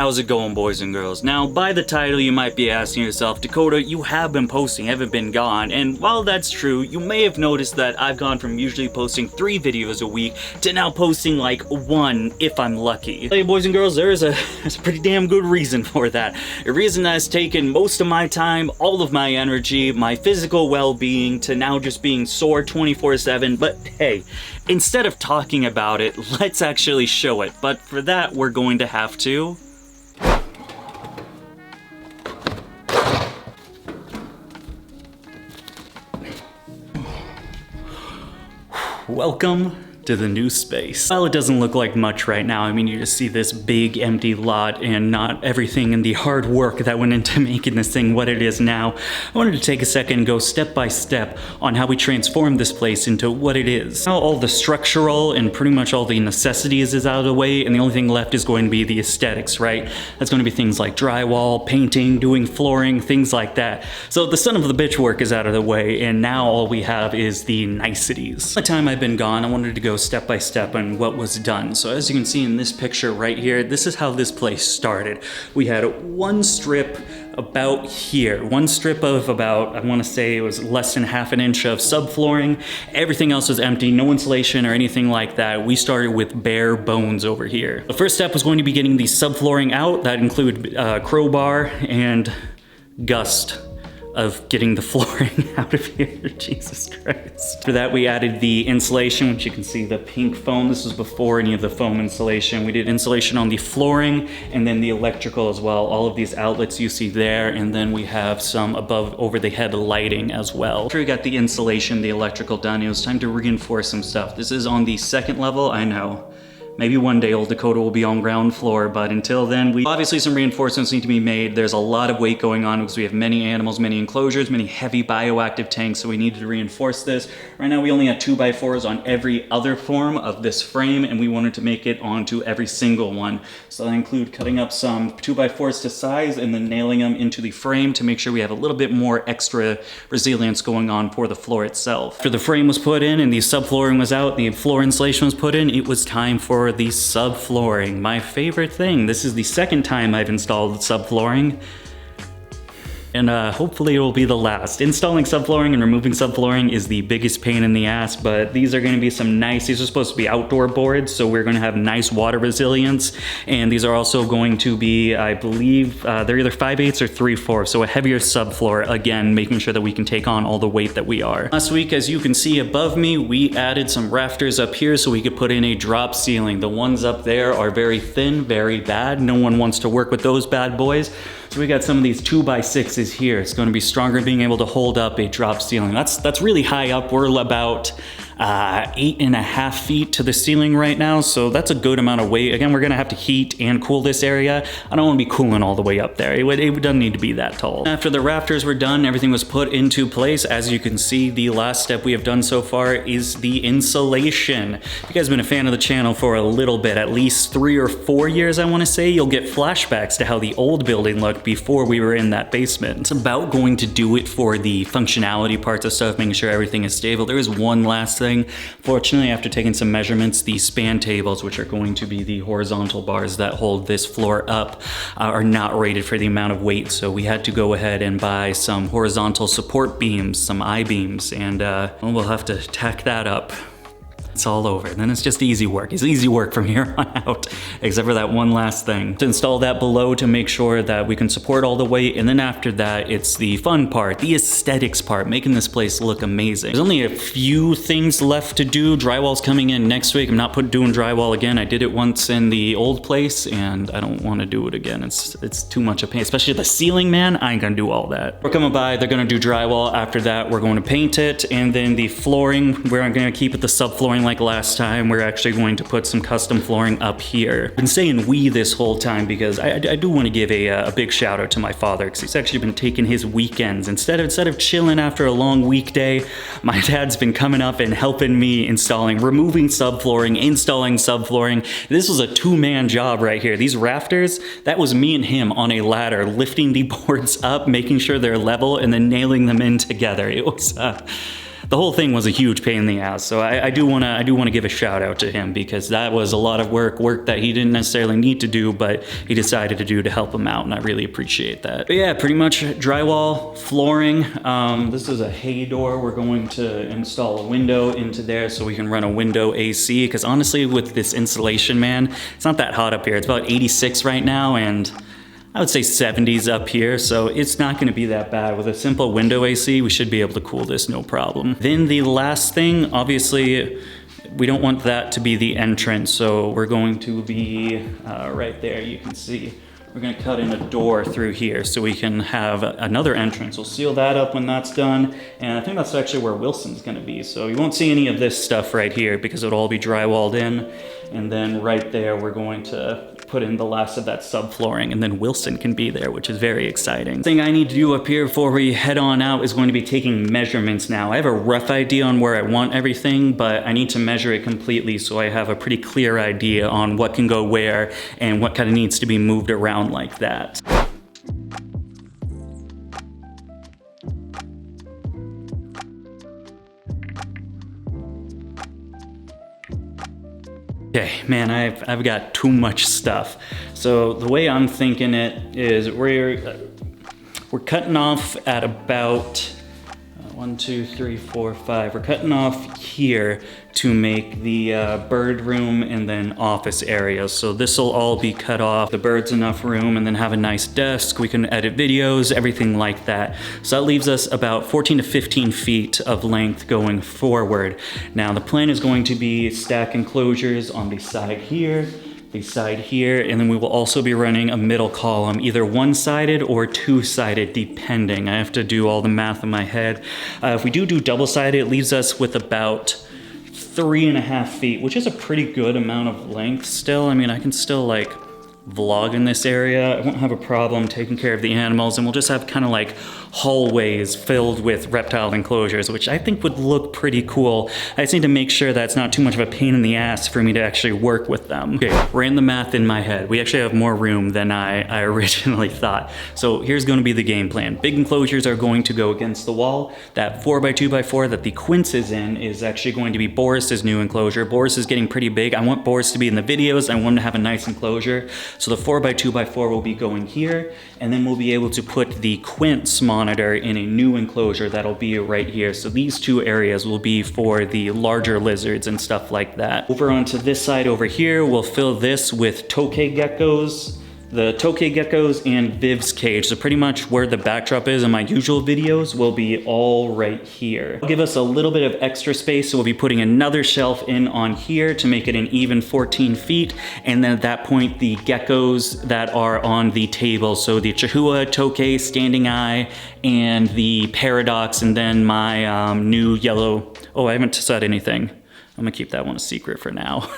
How's it going, boys and girls? Now, by the title, you might be asking yourself, Dakota, you have been posting, haven't been gone. And while that's true, you may have noticed that I've gone from usually posting 3 videos a week to now posting like 1 if I'm lucky. Hey, boys and girls, there's a pretty damn good reason for that. A reason that's taken most of my time, all of my energy, my physical well-being to now just being sore 24/7. But hey, instead of talking about it, let's actually show it. But for that, we're going to have to... Welcome to the new space. While it doesn't look like much right now, I mean, you just see this big empty lot and not everything in the hard work that went into making this thing what it is now. I wanted to take a second and go step by step on how we transformed this place into what it is. Now all the structural and pretty much all the necessities is out of the way, and the only thing left is going to be the aesthetics, right? That's going to be things like drywall, painting, doing flooring, things like that. So the son of the bitch work is out of the way, and now all we have is the niceties. By the time I've been gone, I wanted to go step by step on what was done. So as you can see in this picture right here, this is how this place started. We had one strip about here, one strip of about, I want to say it was less than half an inch of subflooring. Everything else was empty, no insulation or anything like that. We started with bare bones over here. The first step was going to be getting the subflooring out. That included crowbar and gust of getting the flooring out of here. Jesus Christ. For that, we added the insulation, which you can see the pink foam. This was before any of the foam insulation. We did insulation on the flooring and then the electrical as well. All of these outlets you see there, and then we have some above over the head lighting as well. After we got the insulation, the electrical done, it was time to reinforce some stuff. This is on the 2nd level, I know. Maybe one day old Dakota will be on ground floor, but until then, obviously some reinforcements need to be made. There's a lot of weight going on because we have many animals, many enclosures, many heavy bioactive tanks, so we needed to reinforce this. Right now we only have 2x4s on every other form of this frame, and we wanted to make it onto every single one. So that include cutting up some 2x4s to size and then nailing them into the frame to make sure we have a little bit more extra resilience going on for the floor itself. After the frame was put in and the subflooring was out, the floor insulation was put in, it was time for the subflooring, my favorite thing. This is the 2nd time I've installed subflooring, and hopefully it will be the last. Installing subflooring and removing subflooring is the biggest pain in the ass, but these are going to be some nice, these are supposed to be outdoor boards, so we're going to have nice water resilience, and these are also going to be, I believe, they're either 5/8 or 3/4, so a heavier subfloor, again, making sure that we can take on all the weight that we are. Last week, as you can see above me, we added some rafters up here so we could put in a drop ceiling. The ones up there are very thin, very bad. No one wants to work with those bad boys. So we got some of these 2x6s here. It's going to be stronger being able to hold up a drop ceiling. That's really high up. We're about 8.5 feet to the ceiling right now, so that's a good amount of weight. Again, we're gonna have to heat and cool this area. I don't want to be cooling all the way up there. It doesn't need to be that tall. After the rafters were done, everything was put into place. As you can see, the last step we have done so far is the insulation. If you guys have been a fan of the channel for a little bit, at least 3 or 4 years, I want to say, you'll get flashbacks to how the old building looked before we were in that basement. It's about going to do it for the functionality parts of stuff, making sure everything is stable. There is one last thing. Fortunately, after taking some measurements, the span tables, which are going to be the horizontal bars that hold this floor up, are not rated for the amount of weight, so we had to go ahead and buy some horizontal support beams, some I-beams, and we'll have to tack that up. It's all over. Then it's just easy work. It's easy work from here on out, except for that one last thing. To install that below to make sure that we can support all the weight, and then after that, it's the fun part, the aesthetics part, making this place look amazing. There's only a few things left to do. Drywall's coming in next week. I'm not doing drywall again. I did it once in the old place, and I don't want to do it again. It's too much of pain, especially the ceiling, man. I ain't gonna do all that. We're coming by, they're gonna do drywall. After that, we're going to paint it, and then the flooring, we're gonna keep it the subflooring like last time. We're actually going to put some custom flooring up here. I've been saying we this whole time because I do want to give a big shout out to my father, because he's actually been taking his weekends. Instead of chilling after a long weekday, my dad's been coming up and helping me removing subflooring, installing subflooring. This was a 2-man job right here. These rafters, that was me and him on a ladder, lifting the boards up, making sure they're level, and then nailing them in together. It was the whole thing was a huge pain in the ass. So I do want to give a shout out to him, because that was a lot of work that he didn't necessarily need to do, but he decided to do to help him out, and I really appreciate that. But yeah, pretty much drywall, flooring. This is a hay door. We're going to install a window into there so we can run a window AC, because honestly with this insulation, man, it's not that hot up here. It's about 86 right now, and I would say 70s up here, so it's not going to be that bad. With a simple window AC, we should be able to cool this no problem. Then the last thing, obviously, we don't want that to be the entrance, so we're going to be right there, you can see. We're going to cut in a door through here so we can have another entrance. We'll seal that up when that's done, and I think that's actually where Wilson's going to be. So you won't see any of this stuff right here because it'll all be drywalled in, and then right there we're going to put in the last of that subflooring, and then Wilson can be there, which is very exciting. The thing I need to do up here before we head on out is going to be taking measurements now. I have a rough idea on where I want everything, but I need to measure it completely so I have a pretty clear idea on what can go where and what kind of needs to be moved around like that. Okay, man, I've got too much stuff. So the way I'm thinking it is we're cutting off at about 1, 2, 3, 4, 5. We're cutting off here to make the bird room and then office areas. So this will all be cut off. The bird's enough room, and then have a nice desk. We can edit videos, everything like that. So that leaves us about 14 to 15 feet of length going forward. Now the plan is going to be stack enclosures on the side here, the side here, and then we will also be running a middle column, either one-sided or two-sided, depending. I have to do all the math in my head. If we do double-sided, it leaves us with about 3.5 feet, which is a pretty good amount of length still. I mean, I can still like vlog in this area. I won't have a problem taking care of the animals, and we'll just have kind of like hallways filled with reptile enclosures, which I think would look pretty cool. I just need to make sure that it's not too much of a pain in the ass for me to actually work with them. Okay, ran the math in my head. We actually have more room than I originally thought. So here's going to be the game plan. Big enclosures are going to go against the wall. That 4x2x4 that the Quince is in is actually going to be Boris's new enclosure. Boris is getting pretty big. I want Boris to be in the videos. I want him to have a nice enclosure. So the 4x2x4 will be going here, and then we'll be able to put the Quince monitor in a new enclosure that'll be right here. So these two areas will be for the larger lizards and stuff like that. Over onto this side over here, we'll fill this with tokay geckos. The tokay geckos and Viv's cage. So pretty much where the backdrop is in my usual videos will be all right here. It'll give us a little bit of extra space, so we'll be putting another shelf in on here to make it an even 14 feet. And then at that point, the geckos that are on the table. So the Chihuahua, tokay, standing eye, and the paradox, and then my new yellow, oh, I haven't said anything. I'm gonna keep that one a secret for now.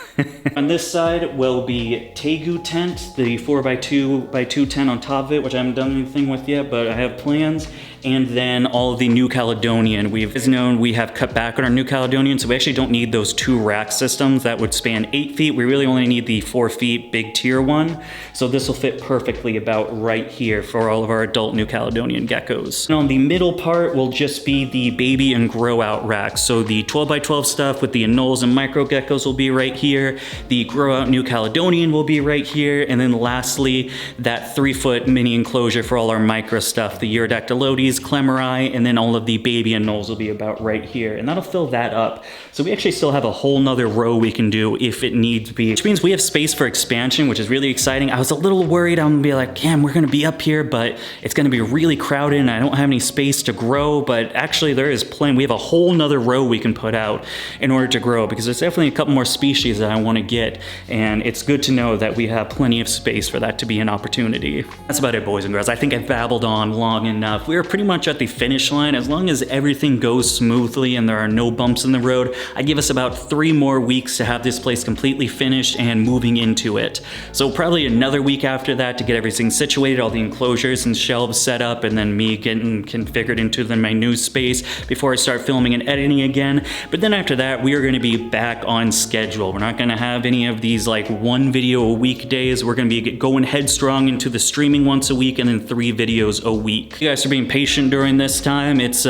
On this side will be Tegu tent, the 4x2x2 tent on top of it, which I haven't done anything with yet, but I have plans. And then all of the New Caledonian. As known, we have cut back on our New Caledonian, so we actually don't need those two rack systems that would span 8 feet. We really only need the 4 feet big tier one. So this will fit perfectly about right here for all of our adult New Caledonian geckos. And on the middle part will just be the baby and grow out racks. So the 12x12 stuff with the anoles and micro geckos will be right here. The grow out New Caledonian will be right here. And then lastly, that 3-foot mini enclosure for all our micro stuff, the Urodactylodes, Clemeri, and then all of the baby anoles will be about right here, and that'll fill that up. So we actually still have a whole nother row we can do if it needs be, which means we have space for expansion, which is really exciting. I was a little worried I'm gonna be like, damn, we're gonna be up here, but it's gonna be really crowded and I don't have any space to grow, but actually there is plenty. We have a whole nother row we can put out in order to grow, because there's definitely a couple more species that I want to get, and it's good to know that we have plenty of space for that to be an opportunity. That's about it, boys and girls. I think I've babbled on long enough. We're pretty much at the finish line. As long as everything goes smoothly and there are no bumps in the road, I give us about 3 more weeks to have this place completely finished and moving into it. So probably another week after that to get everything situated, all the enclosures and shelves set up, and then me getting configured into my new space before I start filming and editing again. But then after that, we are going to be back on schedule. We're not going to have any of these like 1 video a week days. We're going to be going headstrong into the streaming once a week and then 3 videos a week. You guys are being patient during this time. It's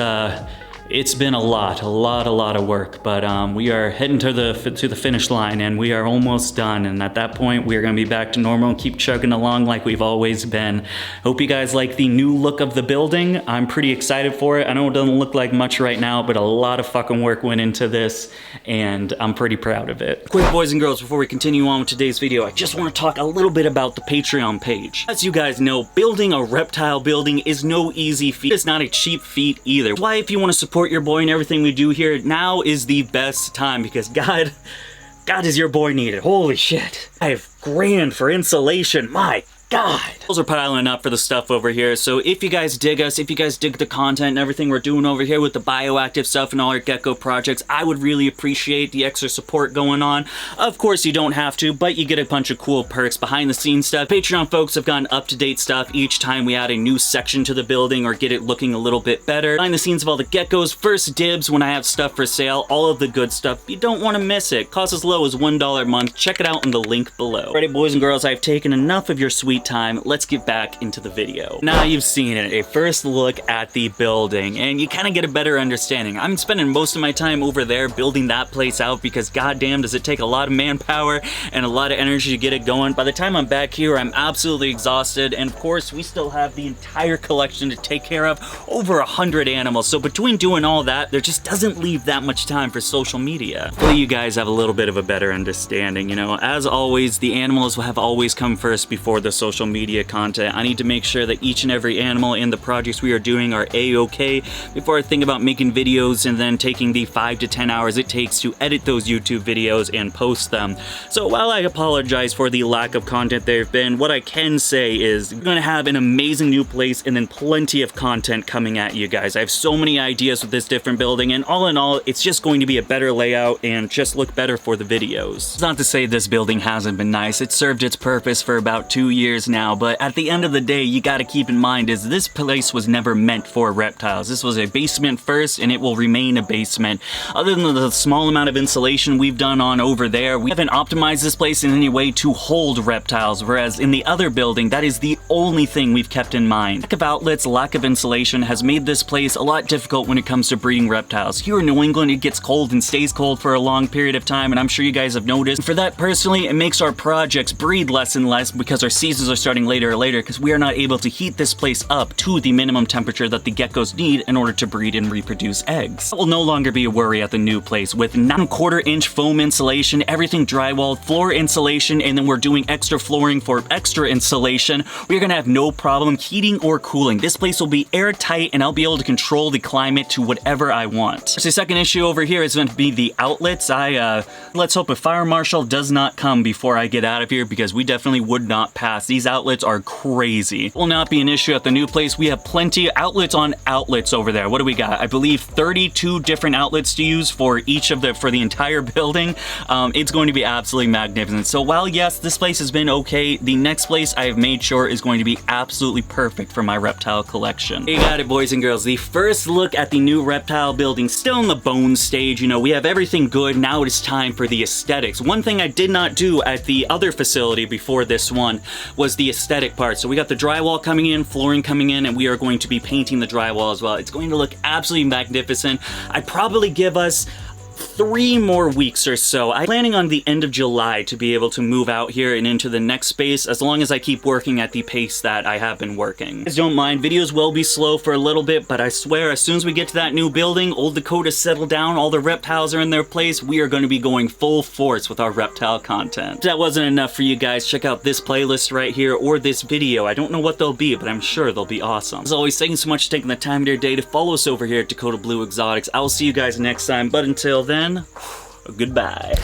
It's been a lot of work, but we are heading to the finish line, and we are almost done. And at that point, we are going to be back to normal and keep chugging along like we've always been. Hope you guys like the new look of the building. I'm pretty excited for it. I know it doesn't look like much right now, but a lot of fucking work went into this, and I'm pretty proud of it. Quick, boys and girls, before we continue on with today's video, I just want to talk a little bit about the Patreon page. As you guys know, building a reptile building is no easy feat. It's not a cheap feat either. That's why if you want to support your boy and everything we do here, now is the best time, because God is your boy needed. Holy shit. $5,000 for insulation. My God. Those are piling up for the stuff over here. So if you guys dig us, if you guys dig the content and everything we're doing over here with the bioactive stuff and all our gecko projects, I would really appreciate the extra support going on. Of course, you don't have to, but you get a bunch of cool perks, behind the scenes stuff. Patreon folks have gotten up-to-date stuff each time we add a new section to the building or get it looking a little bit better. Behind the scenes of all the geckos, first dibs when I have stuff for sale, all of the good stuff. You don't want to miss it. Costs as low as $1 a month. Check it out in the link below. Alright, boys and girls, I've taken enough of your sweet time. Let's get back into the video. Now you've seen it, a first look at the building, and you kind of get a better understanding. I'm spending most of my time over there building that place out because goddamn does it take a lot of manpower and a lot of energy to get it going. By the time I'm back here, I'm absolutely exhausted, and of course we still have the entire collection to take care of, over 100 animals. So between doing all that, there just doesn't leave that much time for social media. Hopefully you guys have a little bit of a better understanding. You know, as always, the animals have always come first before the social media content. I need to make sure that each and every animal in the projects we are doing are a-okay before I think about making videos and then taking the 5 to 10 hours it takes to edit those YouTube videos and post them. So while I apologize for the lack of content there have been, what I can say is you're gonna have an amazing new place and then plenty of content coming at you guys. I have so many ideas with this different building, and all in all, it's just going to be a better layout and just look better for the videos. It's not to say this building hasn't been nice. It's served its purpose for about 2 years now, but at the end of the day, you gotta keep in mind is this place was never meant for reptiles. This was a basement first, and it will remain a basement. Other than the small amount of insulation we've done on over there, we haven't optimized this place in any way to hold reptiles, whereas in the other building, that is the only thing we've kept in mind. Lack of outlets, lack of insulation has made this place a lot difficult when it comes to breeding reptiles. Here in New England, it gets cold and stays cold for a long period of time, and I'm sure you guys have noticed. For that, personally, it makes our projects breed less and less because our seasons are starting later and later, because we are not able to heat this place up to the minimum temperature that the geckos need in order to breed and reproduce eggs. That will no longer be a worry at the new place. With 9¼ inch foam insulation, everything drywall, floor insulation, and then we're doing extra flooring for extra insulation, we're gonna have no problem heating or cooling. This place will be airtight, and I'll be able to control the climate to whatever I want. So the second issue over here is going to be the outlets. Let's hope a fire marshal does not come before I get out of here, because we definitely would not pass. These outlets are crazy. It will not be an issue at the new place. We have plenty of outlets on outlets over there. What do we got? I believe 32 different outlets to use for the entire building. It's going to be absolutely magnificent. So while yes, this place has been okay, the next place I have made sure is going to be absolutely perfect for my reptile collection. You got it, boys and girls. The first look at the new reptile building, still in the bones stage. You know, we have everything good. Now it is time for the aesthetics. One thing I did not do at the other facility before this one was the aesthetic part. So we got the drywall coming in, flooring coming in, and we are going to be painting the drywall as well. It's going to look absolutely magnificent. I'd probably give us 3 more weeks or so. I'm planning on the end of July to be able to move out here and into the next space, as long as I keep working at the pace that I have been working. Guys, don't mind, videos will be slow for a little bit, but I swear as soon as we get to that new building, Old Dakota's settled down, all the reptiles are in their place, we are going to be going full force with our reptile content. If that wasn't enough for you guys, check out this playlist right here or this video. I don't know what they'll be, but I'm sure they'll be awesome. As always, thank you so much for taking the time of your day to follow us over here at Dakota Blue Exotics. I will see you guys next time, but until then, goodbye.